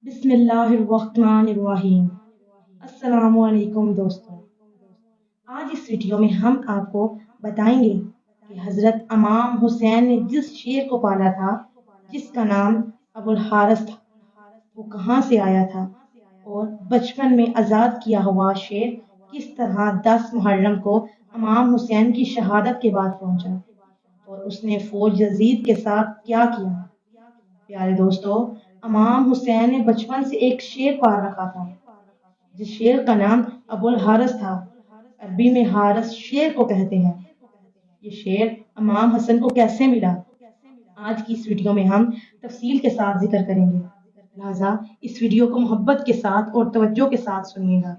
बिस्मिल्लाहिर्रहमानिर्रहीम। अस्सलामु अलैकुम दोस्तों। आज इस वीडियो में हम आपको बताएंगे कि हज़रत इमाम हुसैन ने जिस शेर को पाला था, जिसका नाम अबुल हारिस था, वो कहाँ से आया था और बचपन में आज़ाद किया हुआ शेर किस तरह 10 मुहर्रम को इमाम हुसैन की शहादत के बाद पहुंचा और उसने फौज यजीद के साथ क्या किया। प्यारे दोस्तों, इमाम हुसैन ने बचपन से एक शेर पाल रखा था, जिस शेर का नाम अबुल हारिस था। अरबी में हारिस शेर को कहते हैं। ये शेर इमाम हसन को कैसे मिला, आज की इस वीडियो में हम तफसील के साथ जिक्र करेंगे। लिहाजा इस वीडियो को मोहब्बत के साथ और तवज्जो के साथ सुनिएगा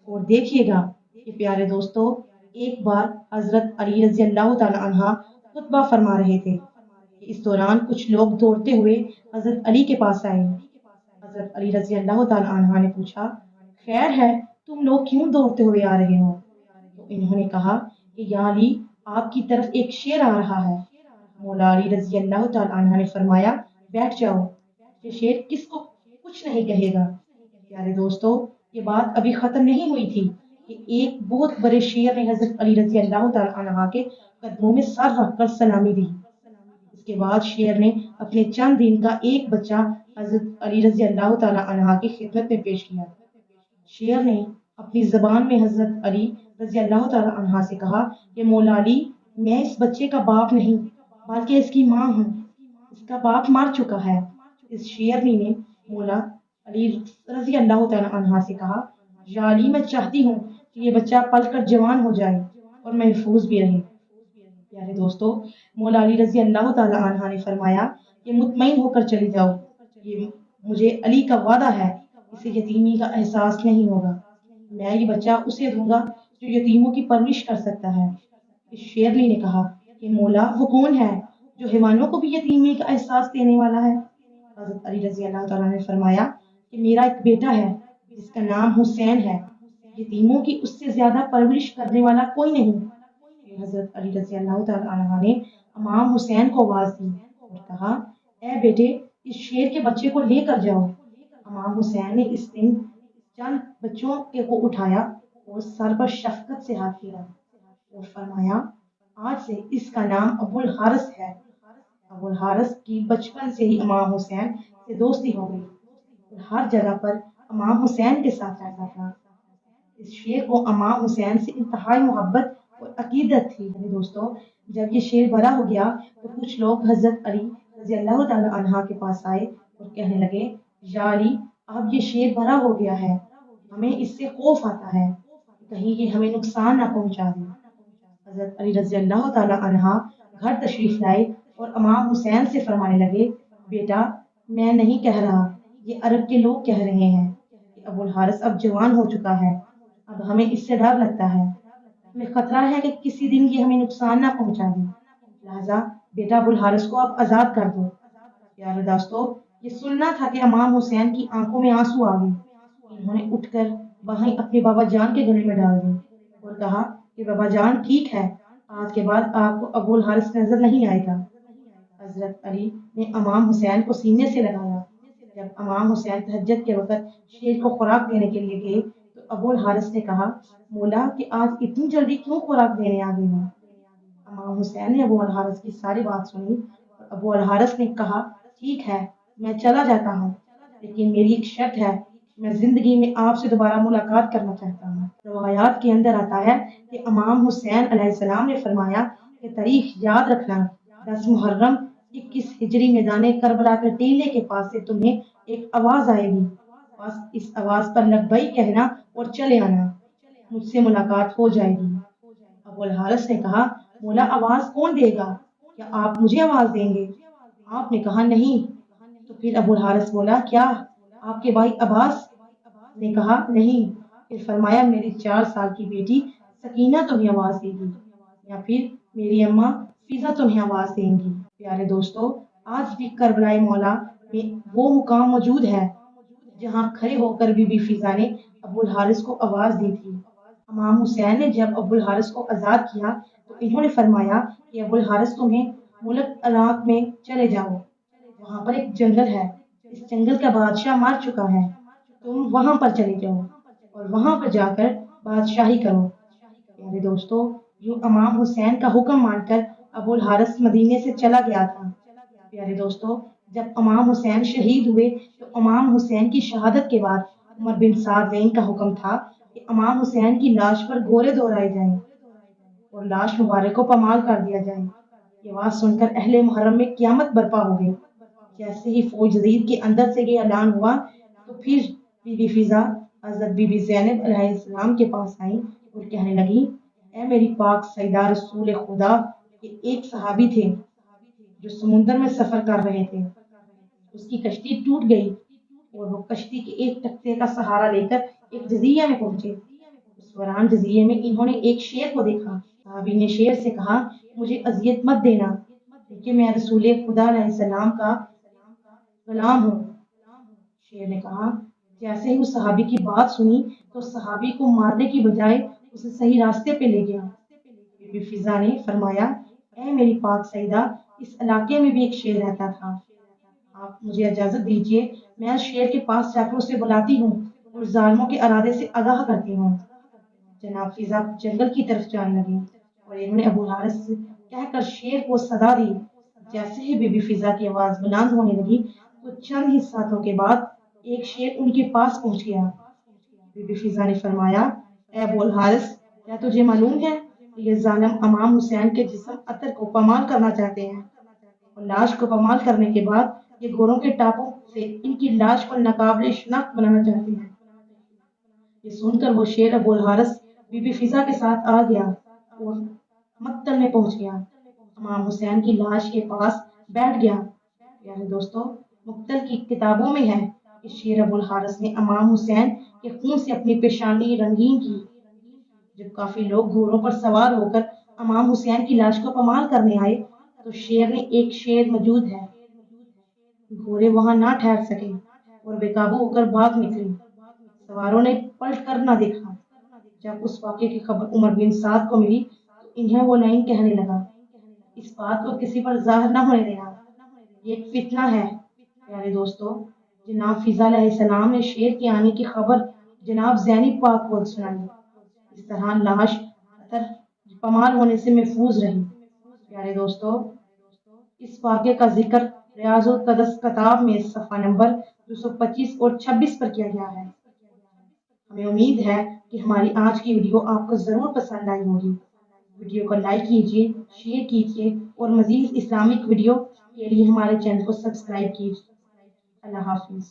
और देखिएगा कि प्यारे दोस्तों, एक बार हजरत अली रजी अल्लाह तआला अन्हा खुतबा फरमा रहे थे। इस दौरान कुछ लोग दौड़ते हुए हजरत अली के पास आए। हजरत अली रजी अल्लाह तआला अन्हा ने पूछा, खैर है, तुम लोग क्यों दौड़ते हुए आ रहे हो? तो इन्होंने कहा कि या अली, आपकी तरफ एक शेर आ रहा है। मौला अली रजी अल्लाह तआला अन्हा ने फरमाया, बैठ जाओ, ये शेर किसको कुछ नहीं कहेगा। प्यारे दोस्तों, ये बात अभी खत्म नहीं हुई थी कि एक बहुत बड़े शेर ने हजरत अली रजी अल्लाह तआला अन्हा के कदमों में सर रखकर सलामी दी। इसके बाद शेर ने अपने चंद दिन का एक बच्चा हजरत अली रजी अल्लाह तआला अन्हा की खिदमत में पेश किया। शेर ने अपनी जबान में हजरत अली रजी अल्लाह तआला अन्हा से कहा कि मौला अली, मैं इस बच्चे का बाप नहीं बल्कि इसकी माँ हूँ। इसका बाप मर चुका है। इस शेरनी ने मौला अली रजी अल्लाह तआला अन्हा से कहा, या अली, मैं चाहती हूँ कि ये बच्चा पलकर जवान हो जाए और महफूज भी रहे। प्यारे दोस्तों, मौला अली रजी अल्लाह तआला अन्हा ने फरमाया कि मुतमईन होकर चली जाओ, ये मुझे अली का वादा है, इसे यतीमी का एहसास नहीं होगा। मैं ये बच्चा उसे दूंगा जो यतीमों की परवरिश कर सकता है। इस शेरनी ने कहा कि मौला, वो कौन है जो हैवानों को भी यतीमी का एहसास देने वाला है? हजरत अली रजी अल्लाह तआला ने फरमाया कि मेरा एक बेटा है जिसका नाम हुसैन है। यतीमों की उससे ज्यादा परवरिश करने वाला कोई नहीं। हजरत अली रजी अल्लाह तआला अन्हा ने इमाम हुसैन को आवाज दी और कहा, ए बेटे, इस शेर के बच्चे को लेकर जाओ। इमाम हुसैन ने इस दिन चंद बच्चों को उठाया और सर पर शफकत से हाथ फेरा और फरमाया, आज से इसका नाम अबुल हारिस है। अबुल हारिस की बचपन से ही इमाम हुसैन से दोस्ती हो गई और हर जगह पर इमाम हुसैन के साथ रहता था। इस शेर को इमाम हुसैन से इंतहाई मोहब्बत और अकीदत थी। मेरे दोस्तों, जब ये शेर बड़ा हो गया तो कुछ लोग हजरत अली रजी अल्लाह तआला अन्हा के पास आए और कहने लगे, या अली, अब ये शेर बड़ा हो गया है, हमें इससे खौफ आता है, कहीं ये हमें नुकसान ना पहुंचा दे। हजरत अली रजी अल्लाह तआला अन्हा घर तशरीफ लाए और इमाम हुसैन से फरमाने लगे, बेटा, मैं नहीं कह रहा, ये अरब के लोग कह रहे हैं कि अबुल हारिस अब जवान हो चुका है। अब हमें इससे डर लगता है, हमें खतरा है कि किसी दिन ये हमें नुकसान ना पहुंचा दे। लिहाजा बेटा अबुल हारिस को आप आजाद कर दो। प्यारे दोस्तों, ये सुनना था कि इमाम हुसैन की आंखों में आंसू आ गए। उन्होंने उठकर वहीं अपने बाबा जान के गले में डाल दी और कहा कि बाबा जान, ठीक है, आज के बाद आपको अबुल हारिस नजर नहीं आएगा। हजरत अली ने इमाम हुसैन को सीने से लगाया। जब इमाम हुसैन तहज्जुद के वक्त शेर को खुराक देने के लिए गए तो अबुल हारिस ने कहा, मौला, कि आज इतनी जल्दी क्यों खुराक देने आ गई हो? इमाम हुसैन ने अबुल हारिस की सारी बात सुनी और अबुल हारिस ने कहा, ठीक है, मैं चला जाता हूँ, लेकिन मेरी एक शर्त है, मैं जिंदगी में आपसे दोबारा मुलाकात करना चाहता हूँ। रवायात के अंदर आता है कि इमाम हुसैन अलैहिस्सलाम ने फरमाया कि तारीख याद रखना, 10 मुहर्रम 21 हिजरी मैदान करबला के टीले के पास से तुम्हें एक आवाज आएगी। बस इस आवाज पर लब्बैक कहना और चले आना, मुझसे मुलाकात हो जाएगी। अबुल हारिस ने कहा, मौला, आवाज कौन देगा? क्या आप मुझे आवाज देंगे? आपने कहा, नहीं। तो फिर अबुल हारिस बोला, क्या आपके भाई अब्बास ने कहा, नहीं। फिर फरमाया, मेरी 4 साल की बेटी सकीना तुम्हें आवाज देगी या फिर मेरी अम्मा फिजा तुम्हें आवाज देंगी। प्यारे दोस्तों, आज भी करबलाए मौला में वो मुकाम मौजूद है जहाँ खड़े होकर बीबी फिजा ने अबुल हारिस को आवाज दी थी। इमाम हुसैन ने जब अबुल हारिस को आजाद किया तो इन्होंने फरमाया कि अबुल हारिस, तुम्हें मुल्क इराक में चले जाओ, वहां पर एक जंगल है, इस जंगल का बादशाह मर चुका है, तुम वहां पर चले जाओ और वहां पर जाकर बादशाही करो। प्यारे दोस्तों, यूं इमाम हुसैन का हुक्म मानकर अबुल हारिस मदीने से चला गया था। प्यारे दोस्तों, जब इमाम हुसैन शहीद हुए तो इमाम हुसैन की शहादत के बाद उमर बिन साद ज़ैन का हुक्म था कि इमाम हुसैन की लाश पर घोड़े दौड़ाए जाएं और लाश मुबारक को पमाल कर दिया जाए। ये बात सुनकर अहले मुहर्रम में क़यामत बर्पा हो गई। जैसे ही फौज जदीद के अंदर से ये ऐलान हुआ तो फिर बीबी फिजा हजरत बीबी ज़ैनब अलैहिस्सलाम के पास आई और कहने लगी, ए मेरी पाक सैयदा रसूल खुदा के एक सहाबी थे जो समुद्र में सफर कर रहे थे, उसकी कश्ती टूट गई और वो कश्ती के एक तख्ते का सहारा लेकर एक जजीरे में पहुंचे। उस वीरान जजीरे में इन्होंने एक शेर को देखा। सहाबी ने शेर से कहा, मुझे अजियत मत देना क्योंकि मैं रसूल खुदा अलैहिस्सलाम का गुलाम हूँ। शेर ने कहा। जैसे ही उस सहाबी की बात सुनी तो सहाबी को मारने की बजाय उसे सही रास्ते पे ले गया। बीबी फिजा ने फरमाया, ए मेरी पाक सईदा, इस इलाके में भी एक शेर रहता था, आप मुझे इजाजत दीजिए, मैं उस शेर के पास जाकर उसे बुलाती हूँ और जालिमों के इरादे से आगाह करती हूँ। जनाब फिजा जंगल की तरफ जाने लगी और इन्होंने अबू हारिस से कहकर शेर को सदा दी। जैसे ही बीबी फिजा की आवाज बुलंद होने लगी तो चंद ही साथों के बाद एक शेर उनके पास पहुंच गया। बीबी फिजा ने फरमाया, ए अबू हारिस, क्या तुझे मालूम है कि ये जालिम इमाम हुसैन के जिस्म अतर को पमाल करना चाहते हैं और लाश को पमाल करने के बाद ये घोड़ों के टापों से इनकी लाश को नाकाबिले शिनाख्त बनाना चाहते हैं। ये सुनकर वो शेर अबू हारिस बीबी फिजा के साथ आ गया और मक्तल में पहुंच गया। इमाम हुसैन की लाश के पास बैठ गया। प्यारे दोस्तों, मुक्तल की किताबों में है कि शेर अबू हारिस ने इमाम हुसैन के खून से अपनी पेशानी रंगीन की। जब काफी लोग घोड़ों पर सवार होकर इमाम हुसैन की लाश को पमाल करने आए तो शेर ने एक शेर मौजूद है, घोड़े वहां ना ठहर सके और बेकाबू होकर भाग निकले। सवारों ने पलट कर न देखा। जब उस वाक़े की खबर उमर बिन साद को मिली तो इन्हें वो लाइन कहने लगा, इस बात को किसी पर जाहिर न होने देना, ये एक फितना है। प्यारे दोस्तों, जनाब फिजा अलैहिस्सलाम ने शेर के आने की खबर जनाब ज़ैनी पाक को सुनाई। इस तरह लाश अतर पमाल होने से महफूज रही। प्यारे दोस्तों, इस वाक़े का जिक्र रियाजुल क़दस किताब में सफ़ा नंबर 225 और 26 पर किया गया है। हमें उम्मीद है कि हमारी आज की वीडियो आपको ज़रूर पसंद आई होगी। वीडियो को लाइक कीजिए, शेयर कीजिए और मज़ीद इस्लामिक वीडियो के लिए हमारे चैनल को सब्सक्राइब कीजिए। अल्लाह हाफिज़।